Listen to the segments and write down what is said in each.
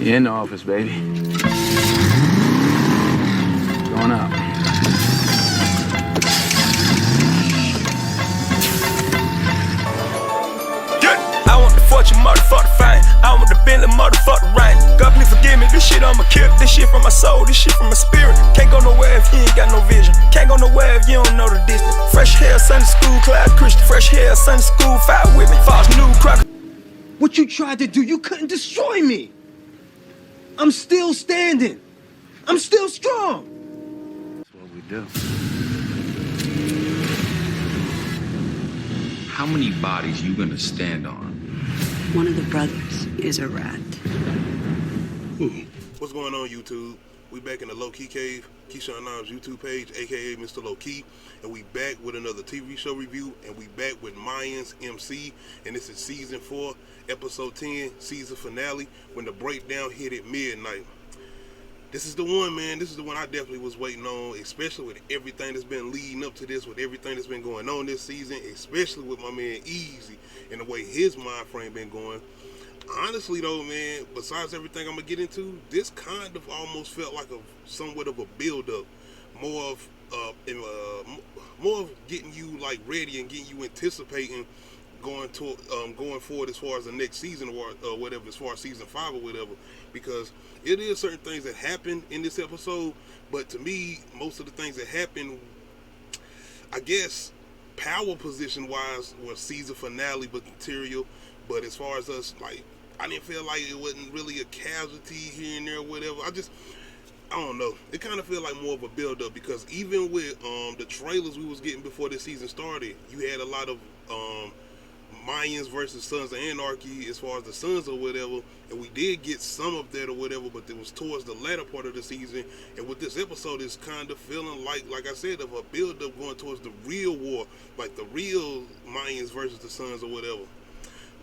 You're in the office, baby. Going up. I want the fortune, motherfucker fine. I want the Bentley, motherfucker right. God please forgive me, this shit I'ma kill. This shit from my soul, this shit from my spirit. Can't go nowhere if you ain't got no vision. Can't go nowhere if you don't know the distance. Fresh hair, Sunday school, class Christian. Fresh hair, Sunday school, fight with me. False new crock. What you tried to do, you couldn't destroy me. I'm still standing. I'm still strong. That's what we do. How many bodies you gonna stand on? One of the brothers is a rat. What's going on, YouTube? We back in the Low Key Cave, Keyshawn Nimes YouTube page, aka Mr. Low Key, and we back with another TV show review, and we back with MAYANSMC, and this is season 4, episode 10, season finale, when the breakdown hit at midnight. This is the one, man. This is the one I definitely was waiting on, especially with everything that's been leading up to this, with everything that's been going on this season, especially with my man Easy and the way his mind frame been going. Honestly though, man, besides everything I'm gonna get into, this kind of almost felt like somewhat of a build-up, more of getting you like ready and getting you anticipating going forward as far as the next season or whatever, as far as season 5 or whatever, because it is certain things that happen in this episode, but to me, most of the things that happen, I guess, power position wise, was season finale but material. But as far as us, like, I didn't feel like it wasn't really a casualty here and there or whatever. I don't know. It kind of felt like more of a build-up, because even with the trailers we was getting before this season started, you had a lot of Mayans versus Sons of Anarchy as far as the Sons or whatever, and we did get some of that or whatever, but it was towards the latter part of the season. And with this episode, it's kind of feeling like I said, of a build-up going towards the real war, like the real Mayans versus the Sons or whatever.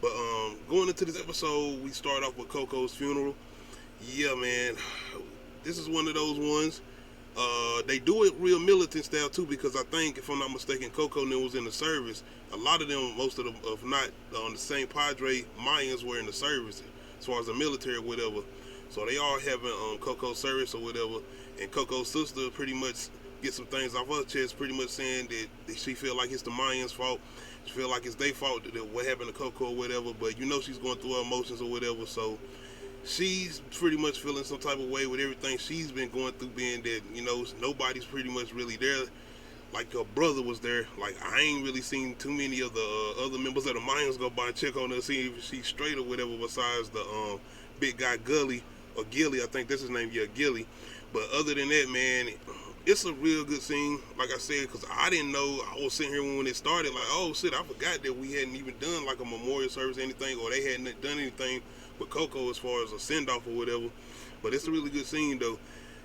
But going into this episode, we start off with Cocos Funeral. Yeah, man, this is one of those ones. They do it real militant style too, because I think, if I'm not mistaken, Coco and them was in the service. A lot of them, most of them, if not on the same Padre, Mayans were in the service as far as the military or whatever. So they all having Coco's service or whatever, and Coco's sister pretty much get some things off her chest, pretty much saying that she feel like it's the Mayans' fault. She feel like it's their fault that what happened to Coco or whatever, but you know she's going through her emotions or whatever, so she's pretty much feeling some type of way with everything she's been going through, being that, you know, nobody's pretty much really there. Like her brother was there. Like, I ain't really seen too many of the other members of the Mayans go by and check on her, see if she's straight or whatever, besides the big guy Gully, or Gilly, I think that's his name, yeah, Gilly. But other than that, man, it's a real good scene, like I said, because I didn't know. I was sitting here when it started, like, oh shit, I forgot that we hadn't even done like a memorial service or anything, or they hadn't done anything with Coco as far as a send-off or whatever. But it's a really good scene though.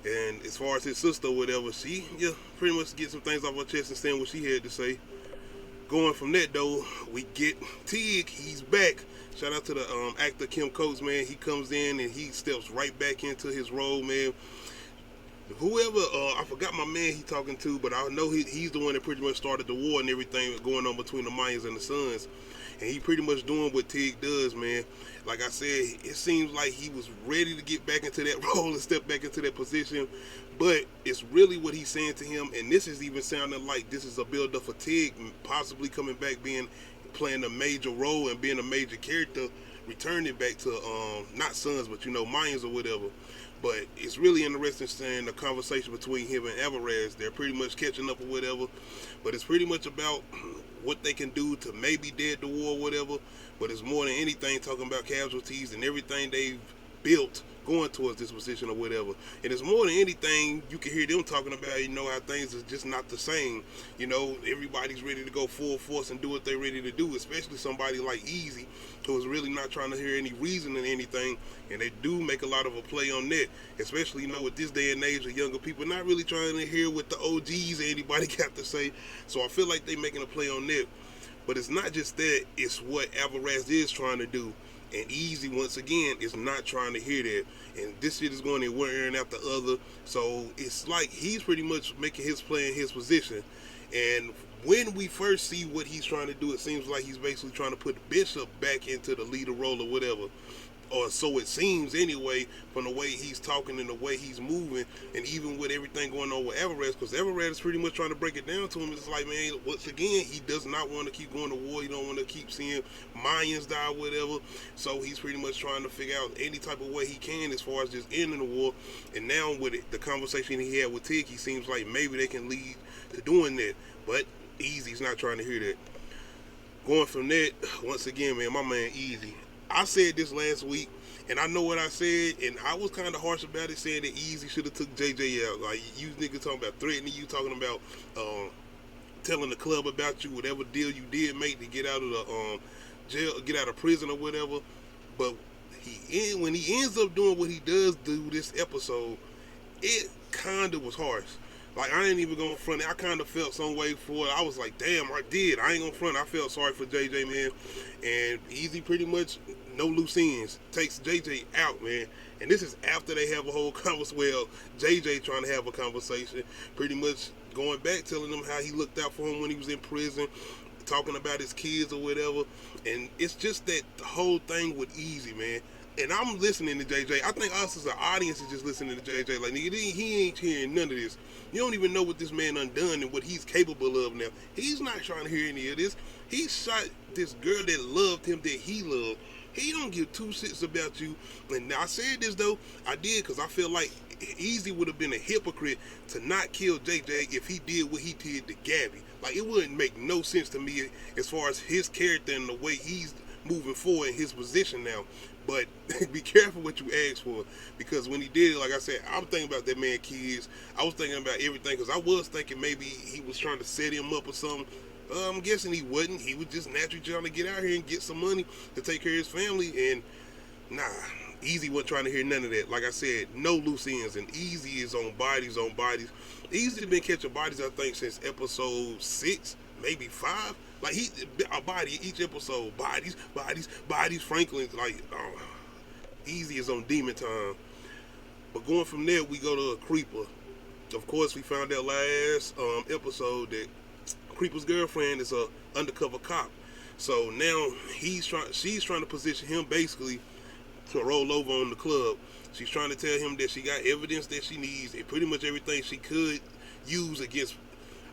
And as far as his sister or whatever, she, yeah, pretty much get some things off her chest and saying what she had to say. Going from that though, we get Tig. He's back. Shout out to the actor Kim Coates, man. He comes in and he steps right back into his role, man. Whoever, I forgot my man he talking to, but I know he's the one that pretty much started the war and everything going on between the Mayans and the Sons. And he pretty much doing what Tig does, man. Like I said, it seems like he was ready to get back into that role and step back into that position. But it's really what he's saying to him, and this is even sounding like this is a build-up for Tig, possibly coming back, playing a major role and being a major character, returning back to not Sons, but you know, Mayans or whatever. But it's really interesting seeing the conversation between him and Alvarez. They're pretty much catching up or whatever. But it's pretty much about what they can do to maybe dead the war or whatever. But it's more than anything talking about casualties and everything they've built going towards this position or whatever. And it's more than anything, you can hear them talking about, you know, how things is just not the same. You know, everybody's ready to go full force and do what they're ready to do, especially somebody like Easy, who is really not trying to hear any reason in anything. And they do make a lot of a play on that, especially, you know, with this day and age of younger people not really trying to hear what the OGs or anybody got to say. So I feel like they're making a play on that. But it's not just that, it's what Alvarez is trying to do. And Easy, once again, is not trying to hear that. And this shit is going in one ear and after the other. So it's like he's pretty much making his play in his position. And when we first see what he's trying to do, it seems like he's basically trying to put Bishop back into the leader role or whatever. or so it seems anyway, from the way he's talking and the way he's moving, and even with everything going on with Everett, because Everett is pretty much trying to break it down to him. It's like, man, once again, he does not want to keep going to war. He don't want to keep seeing Mayans die or whatever. So he's pretty much trying to figure out any type of way he can as far as just ending the war. And now with it, the conversation he had with Tig, he seems like maybe they can lead to doing that. But Easy's not trying to hear that. Going from that, once again, man, my man Easy. I said this last week, and I know what I said, and I was kind of harsh about it, saying that Easy should have took JJ out. Like, you niggas talking about threatening you, talking about telling the club about you, whatever deal you did make to get out of the jail, get out of prison or whatever. But when he ends up doing what he does do this episode, it kind of was harsh. Like, I ain't even gonna front it. I kind of felt some way for it. I was like, damn, I did. I ain't gonna front. I felt sorry for JJ, man. And Easy pretty much, no loose ends, takes JJ out, man. And this is after they have a whole conversation. Well, JJ trying to have a conversation, pretty much going back, telling them how he looked out for him when he was in prison, talking about his kids or whatever. And it's just that the whole thing with Easy, man. And I'm listening to JJ. I think us as an audience is just listening to JJ. Like, nigga, he ain't hearing none of this. You don't even know what this man undone and what he's capable of now. He's not trying to hear any of this. He shot this girl that loved him, that he loved. He don't give two shits about you. And I said this, though. I did because I feel like Easy would have been a hypocrite to not kill JJ if he did what he did to Gabby. Like, it wouldn't make no sense to me as far as his character and the way he's moving forward in his position now. But be careful what you ask for, because when he did it, like I said, I'm thinking about that man kids. I was thinking about everything, because I was thinking maybe he was trying to set him up or something. I'm guessing he wasn't. He was just naturally trying to get out here and get some money to take care of his family. And nah, Easy wasn't trying to hear none of that. Like I said, no loose ends. And Easy is on bodies on bodies. Easy been catching bodies, I think, since episode 6, maybe 5. Like, he a body each episode, bodies. Franklin's like, Easy is on demon time. But going from there, we go to a Creeper. Of course, we found out last episode that Creeper's girlfriend is a undercover cop. So now she's trying to position him basically to roll over on the club. She's trying to tell him that she got evidence that she needs and pretty much everything she could use against,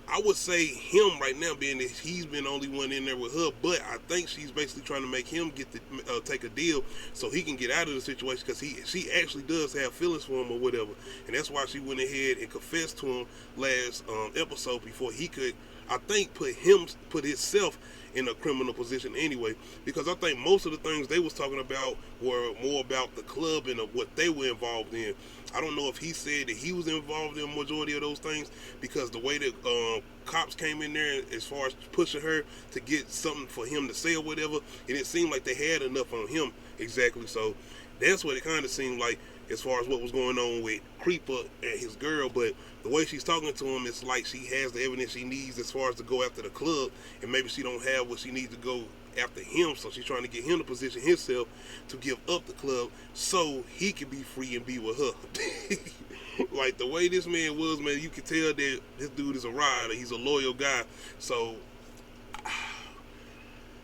I would say, him right now, being that he's been the only one in there with her. But I think she's basically trying to make him get the take a deal so he can get out of the situation, because she actually does have feelings for him or whatever. And that's why she went ahead and confessed to him last episode before he could, I think, put himself in a criminal position anyway, because I think most of the things they was talking about were more about the club and what they were involved in. I don't know if he said that he was involved in a majority of those things, because the way that cops came in there as far as pushing her to get something for him to say or whatever, it didn't seem like they had enough on him exactly. So that's what it kind of seemed like as far as what was going on with Creeper and his girl. But the way she's talking to him, it's like she has the evidence she needs as far as to go after the club, and maybe she don't have what she needs to go after him, so she's trying to get him to position himself to give up the club so he can be free and be with her. Like, the way this man was, man, you can tell that this dude is a rider. He's a loyal guy. So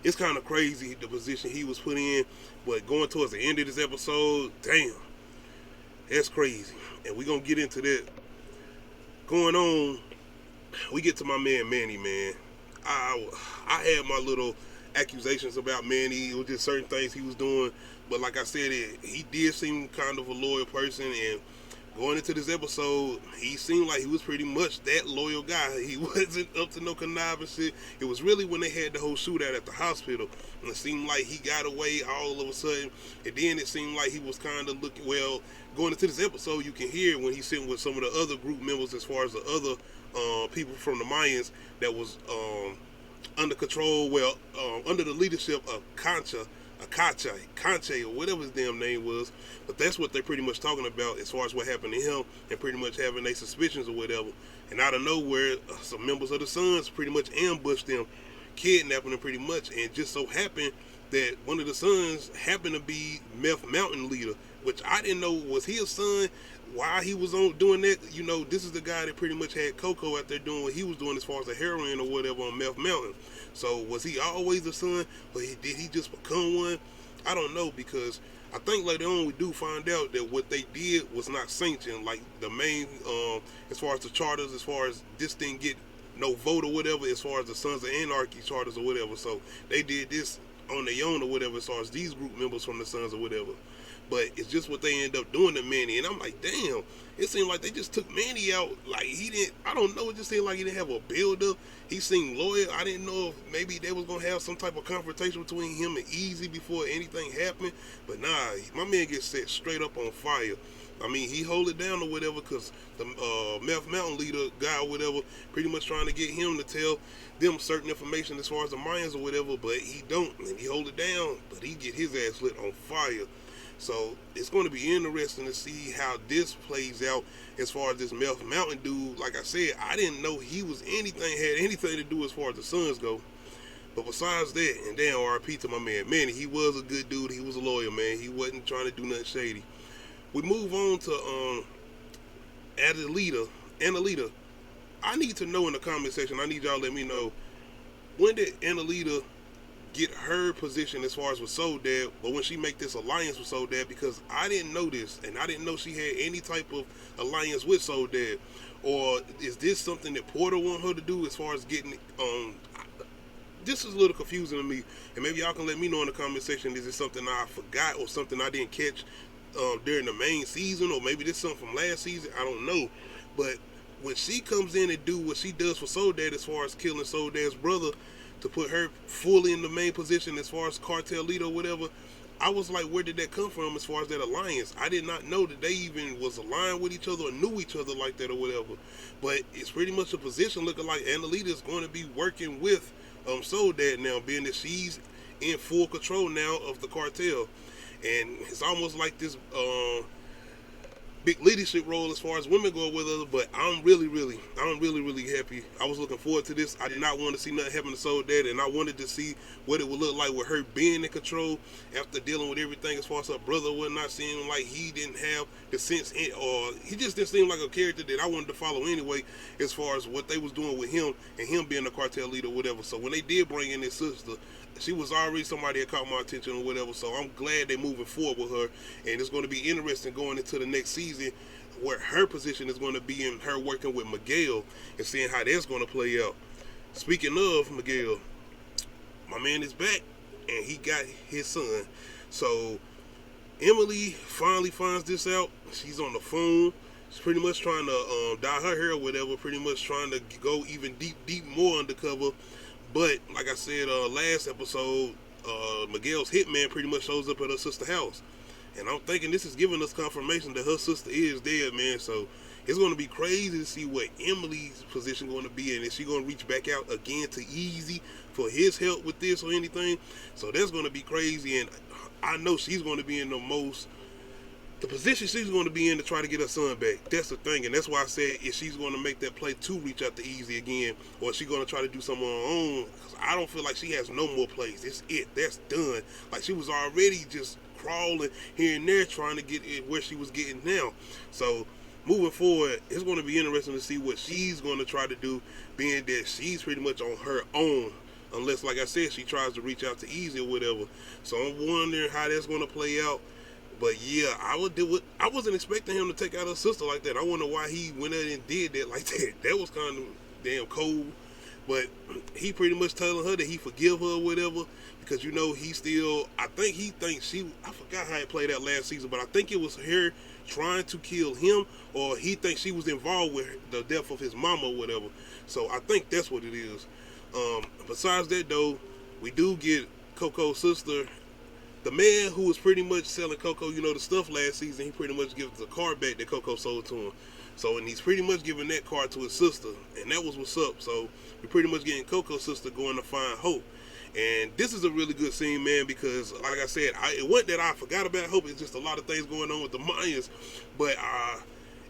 it's kind of crazy the position he was put in. But going towards the end of this episode, damn, that's crazy. And we're going to get into that. Going on, we get to my man Manny, man. I had my little accusations about Manny. It was just certain things he was doing. But like I said, he did seem kind of a loyal person. And going into this episode, he seemed like he was pretty much that loyal guy. He wasn't up to no conniving shit. It was really when they had the whole shootout at the hospital, and it seemed like he got away all of a sudden. And then it seemed like he was kind of looking, well, going into this episode, you can hear when he's sitting with some of the other group members as far as the other people from the Mayans that was under control, under the leadership of Conche, or whatever his damn name was. But that's what they're pretty much talking about as far as what happened to him, and pretty much having their suspicions or whatever. And out of nowhere, some members of the Sons pretty much ambushed them, kidnapping them pretty much. And just so happened that one of the Sons happened to be Meth Mountain leader, which I didn't know was his son. While he was on doing that, you know, this is the guy that pretty much had Coco out there doing what he was doing as far as the heroin or whatever on Meth Mountain. So was he always a son, or did he just become one? I don't know, because I think later on we do find out that what they did was not sanctioned. Like the main, as far as the charters, as far as this didn't get no vote or whatever, as far as the Sons of Anarchy charters or whatever. So they did this on their own or whatever, as far as these group members from the Sons or whatever. But it's just what they end up doing to Manny, and I'm like, damn. It seemed like they just took Manny out. Like he didn't. I don't know. It just seemed like he didn't have a build up. He seemed loyal. I didn't know if maybe they was gonna have some type of confrontation between him and Easy before anything happened. But nah, my man gets set straight up on fire. I mean, he hold it down or whatever, because the Meth Mountain leader guy or whatever pretty much trying to get him to tell them certain information as far as the Mayans or whatever, but he don't, and he hold it down, but he get his ass lit on fire. So it's going to be interesting to see how this plays out as far as this Meth Mountain dude. Like I said, I didn't know he was had anything to do as far as the Sons go. But besides that, and damn RP to my man Manny, he was a good dude. He was a lawyer, man. He wasn't trying to do nothing shady. We move on to Annalita. I need to know in the comment section. I need y'all to let me know, when did Annalita get her position as far as with Soul Dad, but when she make this alliance with Soul Dad, because I didn't know this, and I didn't know she had any type of alliance with Soul Dad. Or is this something that Porter want her to do as far as getting this is a little confusing to me, and maybe y'all can let me know in the comment section. Is it something I forgot or something I didn't catch during the main season, or maybe this is something from last season? I don't know. But when she comes in and do what she does for Soul Dad as far as killing Soul Dad's brother to put her fully in the main position as far as cartel leader or whatever, I was like, where did that come from as far as that alliance? I did not know that they even was aligned with each other or knew each other like that or whatever. But it's pretty much a position looking like Annalita is going to be working with Soul Dad now, being that she's in full control now of the cartel. And it's almost like this big leadership role as far as women go with her. But I'm really happy. I was looking forward to this. I did not want to see nothing happen to Soul Dad, and I wanted to see what it would look like with her being in control after dealing with everything as far as her brother not seeming like he didn't have the sense or he just didn't seem like a character that I wanted to follow anyway, as far as what they was doing with him and him being a cartel leader or whatever. So when they did bring in his sister, she was already somebody that caught my attention or whatever. So I'm glad they're moving forward with her, and it's going to be interesting going into the next season where her position is going to be in her working with Miguel and seeing how that's going to play out. Speaking of Miguel, my man is back and he got his son. So Emily finally finds this out. She's on the phone. She's pretty much trying to dye her hair or whatever, pretty much trying to go even deep more undercover. But like I said last episode, Miguel's hitman pretty much shows up at her sister's house. And I'm thinking this is giving us confirmation that her sister is dead, man. So it's going to be crazy to see what Emily's position going to be, and is she going to reach back out again to Easy for his help with this or anything? So that's going to be crazy, and I know she's going to be in the position she's going to be in to try to get her son back. That's the thing, and that's why I said if she's going to make that play to reach out to Easy again, or is she going to try to do something on her own? Because I don't feel like she has no more plays. It's it. That's done. Like she was already just crawling here and there trying to get it where she was getting now. So moving forward, it's going to be interesting to see what she's going to try to do, being that she's pretty much on her own, unless, like I said, she tries to reach out to Easy or whatever. So I'm wondering how that's going to play out. But yeah, I wasn't expecting him to take out her sister like that. I wonder why he went out and did that like that. That was kind of damn cold. But he pretty much telling her that he forgive her or whatever, because you know he still, I forgot how it played out last season, but I think it was her trying to kill him, or he thinks she was involved with the death of his mama or whatever. So I think that's what it is. Besides that though, we do get Coco's sister. The man who was pretty much selling Coco, the stuff last season, he pretty much gives the car back that Coco sold to him. So, and he's pretty much giving that car to his sister, and that was what's up. So, we're pretty much getting Coco's sister going to find Hope. And this is a really good scene, man, because, like I said, it wasn't that I forgot about Hope. It's just a lot of things going on with the Mayans. But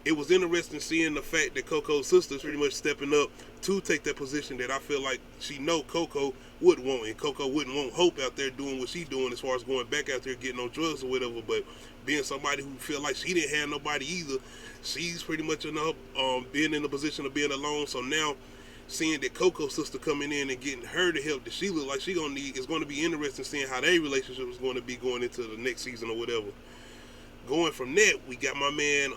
it was interesting seeing the fact that Coco's sister is pretty much stepping up to take that position that I feel like she know Coco would want, and Coco wouldn't want Hope out there doing what she's doing as far as going back out there getting on drugs or whatever. But being somebody who feel like she didn't have nobody either, she's pretty much enough being in the position of being alone. So now seeing that Coco's sister coming in and getting her the help that she look like she gonna need, it's going to be interesting seeing how their relationship is going to be going into the next season or whatever. Going from that, we got my man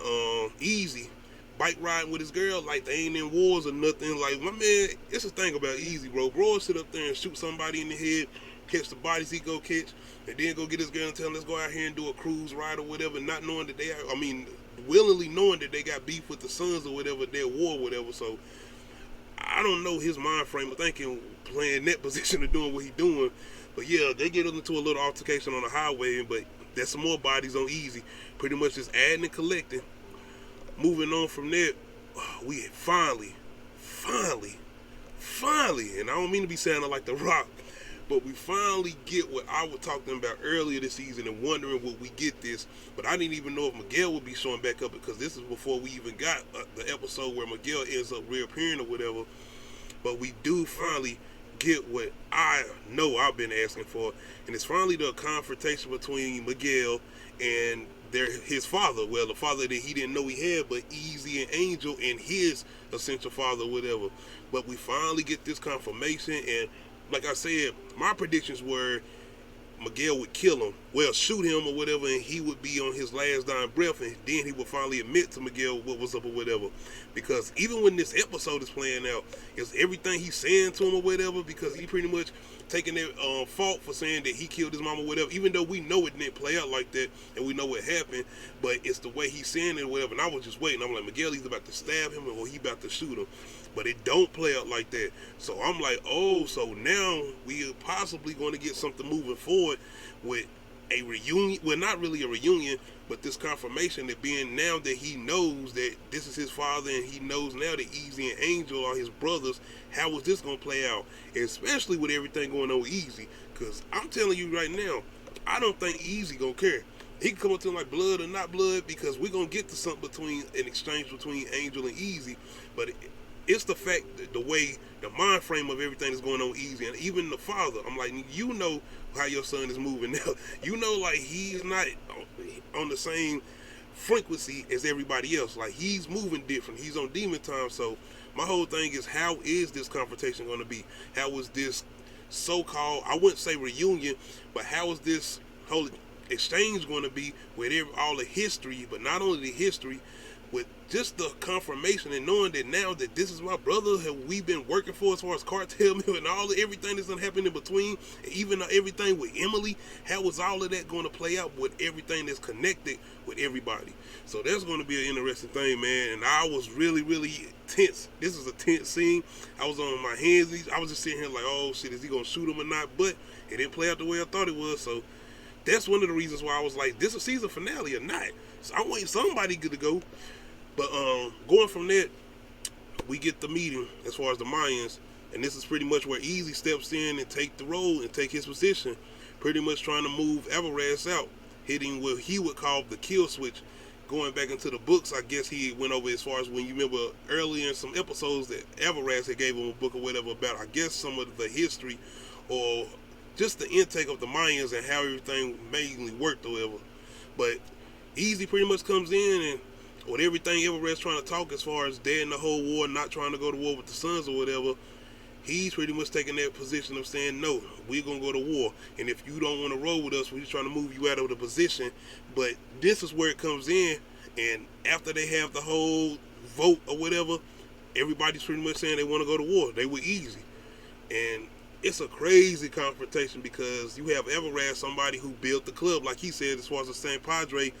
Easy bike riding with his girl like they ain't in wars or nothing. Like, my man, it's a thing about Easy, bro. Bro will sit up there and shoot somebody in the head, catch the bodies he go catch, and then go get his girl and tell him, let's go out here and do a cruise ride or whatever, not knowing that they are, willingly knowing that they got beef with the Sons or whatever, they're at war or whatever. So I don't know his mind frame of thinking, playing that position of doing what he doing. But yeah, they get into a little altercation on the highway, but there's some more bodies on Easy. Pretty much just adding and collecting. Moving on from that, we finally, and I don't mean to be sounding like The Rock, but we finally get what I was talking about earlier this season and wondering would we get this. But I didn't even know if Miguel would be showing back up, because this is before we even got the episode where Miguel ends up reappearing or whatever. But we do finally get what I know I've been asking for, and it's finally the confrontation between Miguel and his father. Well, the father that he didn't know he had, but Easy and Angel, and his essential father, whatever. But we finally get this confirmation, and like I said, my predictions were Miguel would kill him, well, shoot him or whatever, and he would be on his last dying breath, and then he would finally admit to Miguel what was up or whatever. Because even when this episode is playing out, it's everything he's saying to him or whatever, because he pretty much taking that fault for saying that he killed his mom or whatever, even though we know it didn't play out like that, and we know what happened, but it's the way he's saying it or whatever. And I was just waiting. I'm like, Miguel, he's about to stab him or he about to shoot him. But it don't play out like that. So I'm like, oh, so now we are possibly going to get something moving forward with a reunion. Well, not really a reunion, but this confirmation that being now that he knows that this is his father, and he knows now that Easy and Angel are his brothers, how is this going to play out? Especially with everything going on with Easy. Because I'm telling you right now, I don't think Easy going to care. He can come up to him like blood or not blood, because we're going to get to something between an exchange between Angel and Easy. But it's the fact that the way the mind frame of everything is going on Easy, and even the father, I'm like, you know how your son is moving now. You know, like, he's not on the same frequency as everybody else. Like, he's moving different. He's on demon time. So my whole thing is, how is this confrontation going to be? How is this so-called, I wouldn't say reunion, but how is this whole exchange going to be with all the history, but not only the history, with just the confirmation and knowing that now that this is my brother, have we been working for as far as cartel and everything that's gonna happen in between, and even everything with Emily, how is all of that going to play out with everything that's connected with everybody? So that's going to be an interesting thing, man. And I was really, really tense. This is a tense scene. I was on my hands. I was just sitting here like, oh shit, is he gonna shoot him or not? But it didn't play out the way I thought it was. So that's one of the reasons why I was like, this is a season finale or not. So I'm waiting somebody good to go. But going from that, we get the meeting as far as the Mayans, and this is pretty much where Easy steps in and take the role and take his position, pretty much trying to move Alvarez out, hitting what he would call the kill switch. Going back into the books, I guess he went over as far as when you remember earlier in some episodes that Alvarez had gave him a book or whatever about, I guess, some of the history or just the intake of the Mayans and how everything mainly worked or whatever. But Easy pretty much comes in, and with everything Everett's trying to talk as far as dead in the whole war, not trying to go to war with the Sons or whatever, he's pretty much taking that position of saying, no, we're going to go to war. And if you don't want to roll with us, we're just trying to move you out of the position. But this is where it comes in. And after they have the whole vote or whatever, everybody's pretty much saying they want to go to war. They were Easy. And it's a crazy confrontation because you have Everett, somebody who built the club, like he said, as far as the St. Padre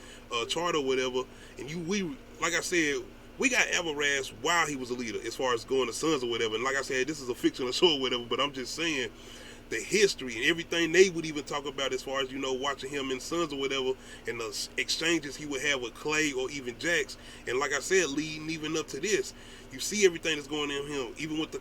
charter or whatever. And we, like I said, we got Everett while he was a leader as far as going to Sons or whatever. And like I said, this is a fictional show or whatever, but I'm just saying the history and everything they would even talk about as far as, you know, watching him in Sons or whatever, and the exchanges he would have with Clay or even Jax. And like I said, leading even up to this, you see everything that's going on him, even with the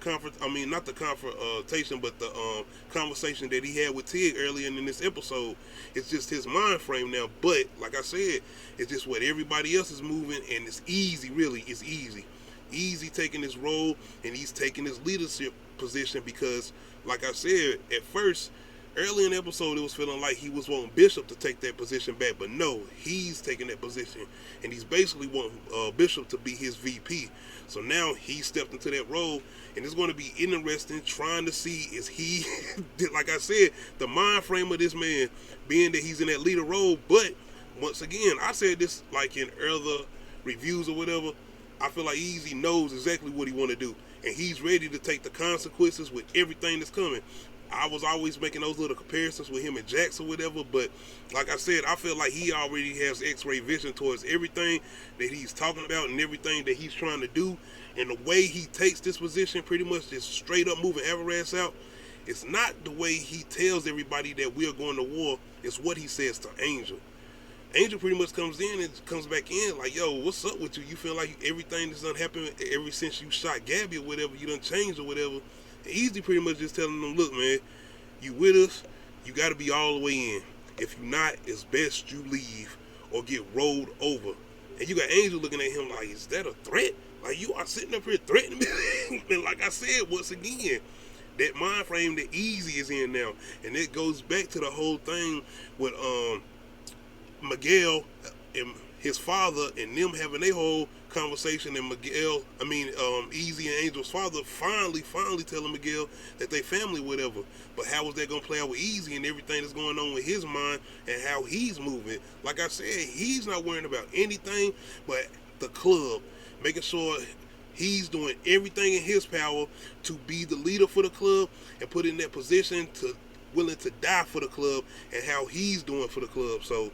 not the confrontation, but the conversation that he had with Tig earlier in this episode. It's just his mind frame now. But like I said, it's just what everybody else is moving, and it's Easy, really. It's Easy taking his role, and he's taking his leadership position because, like I said, at first, Early in the episode, it was feeling like he was wanting Bishop to take that position back, but no, he's taking that position, and he's basically wanting Bishop to be his VP. So now he stepped into that role, and it's going to be interesting trying to see, is he, like I said, the mind frame of this man, being that he's in that leader role. But once again, I said this like in other reviews or whatever, I feel like Easy knows exactly what he want to do, and he's ready to take the consequences with everything that's coming. I was always making those little comparisons with him and Jax or whatever, but like I said, I feel like he already has X-ray vision towards everything that he's talking about and everything that he's trying to do. And the way he takes this position, pretty much just straight up moving Everest out, it's not the way he tells everybody that we're going to war, it's what he says to Angel. Angel pretty much comes in and comes back in like, yo, what's up with you? You feel like everything that's done happened ever since you shot Gabby or whatever, you done changed or whatever. Easy pretty much just telling them, look, man, you with us, you got to be all the way in. If you not, it's best you leave or get rolled over. And you got Angel looking at him like, is that a threat? Like, you are sitting up here threatening me. And like I said, once again, that mind frame that Easy is in now. And it goes back to the whole thing with Miguel and his father and them having their whole conversation, and Easy and Angel's father finally telling Miguel that they family, whatever. But how is that gonna play out with Easy and everything that's going on with his mind and how he's moving? Like I said, he's not worrying about anything but the club, making sure he's doing everything in his power to be the leader for the club and put in that position to willing to die for the club, and how he's doing for the club. So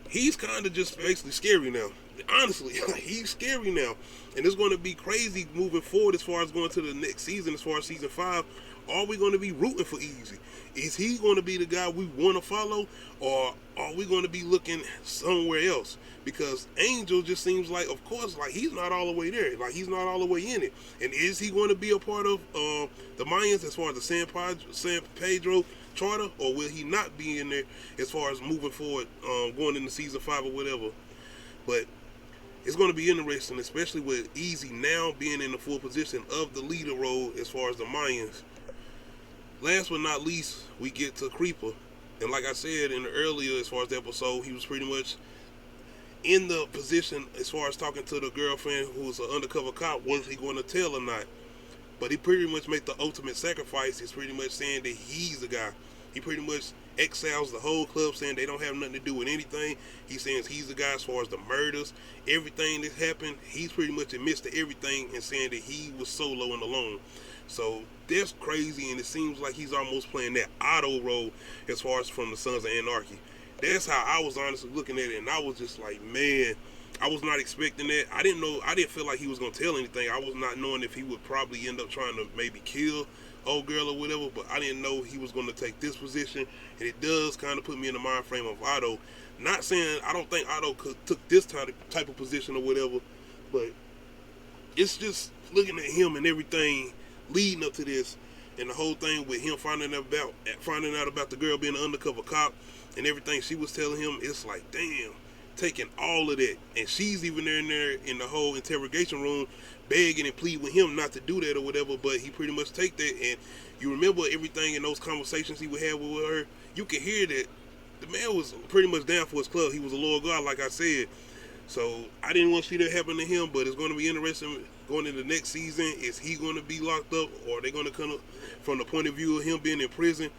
he's kind of just basically scary now. Honestly, he's scary now. And it's going to be crazy moving forward as far as going to the next season, as far as season 5. Are we going to be rooting for Easy? Is he going to be the guy we want to follow, or are we going to be looking somewhere else? Because Angel just seems like, of course, like he's not all the way there. Like he's not all the way in it. And is he going to be a part of the Mayans as far as the San Pedro charter, or will he not be in there as far as moving forward, going into season 5 or whatever? But it's going to be interesting, especially with Easy now being in the full position of the leader role as far as the Mayans. Last but not least, we get to Creeper. And like I said in the earlier, as far as the episode, he was pretty much in the position as far as talking to the girlfriend who was an undercover cop, was he going to tell or not? But he pretty much made the ultimate sacrifice. He's pretty much saying that he's the guy. He pretty much exiles the whole club, saying they don't have nothing to do with anything. He's saying he's the guy as far as the murders, everything that happened. He's pretty much admits to everything and saying that he was solo and alone. So that's crazy, and it seems like he's almost playing that Otto role as far as from the Sons of Anarchy. That's how I was honestly looking at it, and I was just like, man, I was not expecting that. I didn't feel like he was going to tell anything. I was not knowing if he would probably end up trying to maybe kill old girl or whatever, but I didn't know he was going to take this position, and it does kind of put me in the mind frame of Otto. Not saying I don't think Otto took this type of position or whatever, but it's just looking at him and everything leading up to this, and the whole thing with him finding out about the girl being an undercover cop and everything she was telling him. It's like, damn, taking all of that, and she's even there in the whole interrogation room begging and pleading with him not to do that or whatever, but he pretty much take that. And you remember everything in those conversations he would have with her, you can hear that the man was pretty much down for his club. He was a loyal guy, like I said. So I didn't want to see that happen to him, but it's going to be interesting going into the next season. Is he going to be locked up, or are they going to come up from the point of view of him being in prison?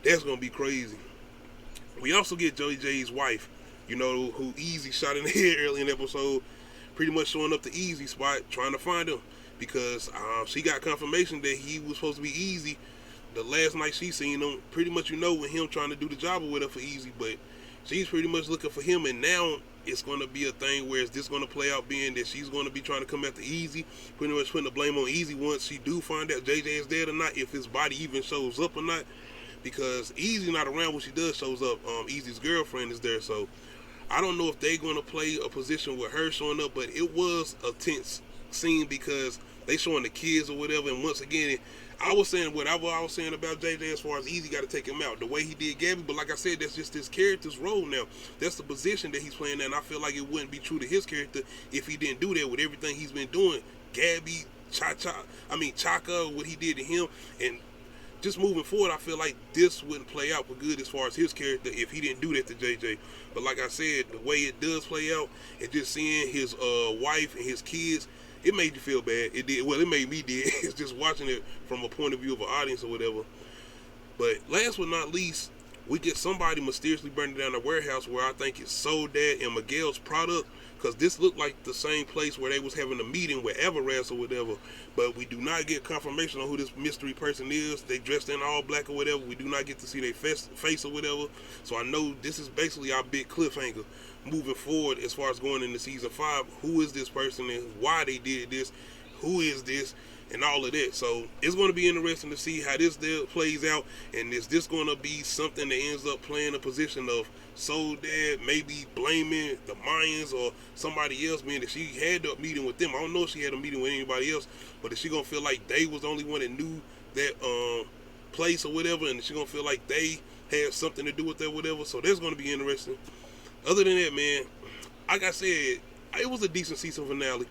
That's going to be crazy. We also get Joey J's wife, who Easy shot in the head early in the episode, pretty much showing up the Easy spot, trying to find him, because she got confirmation that he was supposed to be Easy the last night she seen him, pretty much, with him trying to do the job with her for Easy. But she's pretty much looking for him, and now it's going to be a thing where it's just going to play out being that she's going to be trying to come after Easy, pretty much putting the blame on Easy once she do find out JJ is dead or not, if his body even shows up or not, because Easy not around when she does shows up. Easy's girlfriend is there, so I don't know if they're going to play a position with her showing up, but it was a tense scene because they showing the kids or whatever, and once again, I was saying whatever I was saying about JJ as far as Easy got to take him out, the way he did Gabby, but like I said, that's just his character's role now. That's the position that he's playing now, and I feel like it wouldn't be true to his character if he didn't do that with everything he's been doing. Gabby, Chaka, what he did to him, and just moving forward, I feel like this wouldn't play out for good as far as his character if he didn't do that to JJ. But like I said, the way it does play out, and just seeing his wife and his kids, it made you feel bad. It did. Well, it made me did. It's just watching it from a point of view of an audience or whatever. But last but not least, we get somebody mysteriously burning down a warehouse where I think it's Soledad and Miguel's product, because this looked like the same place where they was having a meeting with Everest or whatever, but we do not get confirmation on who this mystery person is. They dressed in all black or whatever. We do not get to see their face or whatever. So I know this is basically our big cliffhanger moving forward as far as going into season 5. Who is this person and why they did this? Who is this? And all of that. So it's going to be interesting to see how this plays out, and is this going to be something that ends up playing a position of Soledad maybe blaming the Mayans or somebody else, meaning that she had a meeting with them. I don't know if she had a meeting with anybody else, but is she going to feel like they was the only one that knew that place or whatever, and is she going to feel like they had something to do with that whatever? So that's going to be interesting. Other than that, man, like I said, it was a decent season finale.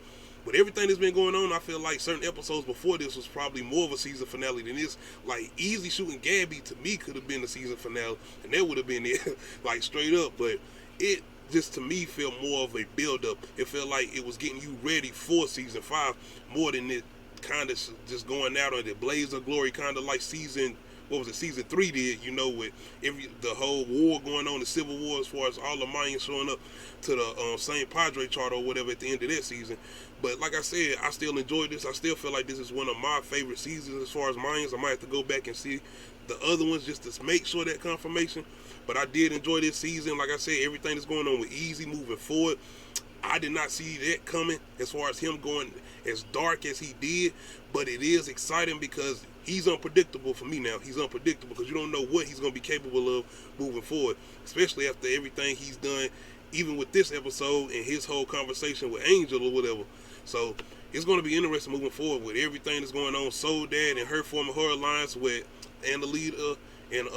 With everything that's been going on, I feel like certain episodes before this was probably more of a season finale than this. Like, Easy Shooting Gabby, to me, could have been the season finale, and that would have been it, like, straight up. But it just, to me, felt more of a build-up. It felt like it was getting you ready for season 5 more than it kind of just going out on the blaze of glory, kind of like season 3 did, you know, with the whole war going on, the civil war, as far as all the Mayans showing up to the St. Padre charter or whatever at the end of that season. But like I said, I still enjoyed this. I still feel like this is one of my favorite seasons as far as Mayans. I might have to go back and see the other ones just to make sure that confirmation. But I did enjoy this season. Like I said, everything that's going on with Easy moving forward, I did not see that coming as far as him going as dark as he did. But it is exciting because he's unpredictable for me now. He's unpredictable because you don't know what he's going to be capable of moving forward, especially after everything he's done, even with this episode and his whole conversation with Angel or whatever. So it's going to be interesting moving forward with everything that's going on. Soledad and her forming her alliance with Annalita and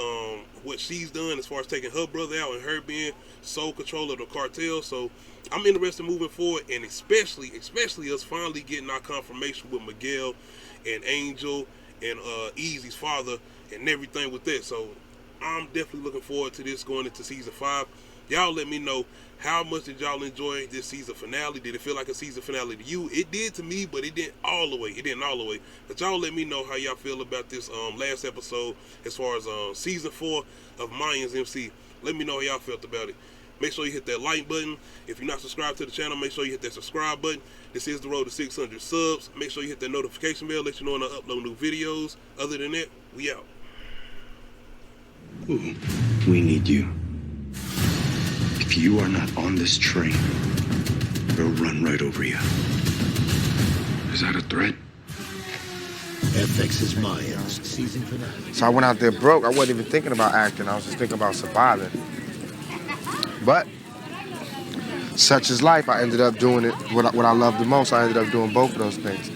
what she's done as far as taking her brother out and her being sole control of the cartel. So I'm interested moving forward, and especially us finally getting our confirmation with Miguel and Angel and Easy's father and everything with that. So I'm definitely looking forward to this going into season 5. Y'all let me know, how much did y'all enjoy this season finale? Did it feel like a season finale to you? It did to me, but it didn't all the way. But y'all let me know how y'all feel about this last episode as far as season 4 of MAYANSMC. Let me know how y'all felt about it. Make sure you hit that like button. If you're not subscribed to the channel, make sure you hit that subscribe button. This is the road to 600 subs. Make sure you hit that notification bell, let you know when I upload new videos. Other than that, we out. Ooh, we need you. If you are not on this train, we'll run right over you. Is that a threat? FX's Mayans season finale. So I went out there broke. I wasn't even thinking about acting. I was just thinking about surviving. But such is life. I ended up doing it, what I love the most. I ended up doing both of those things.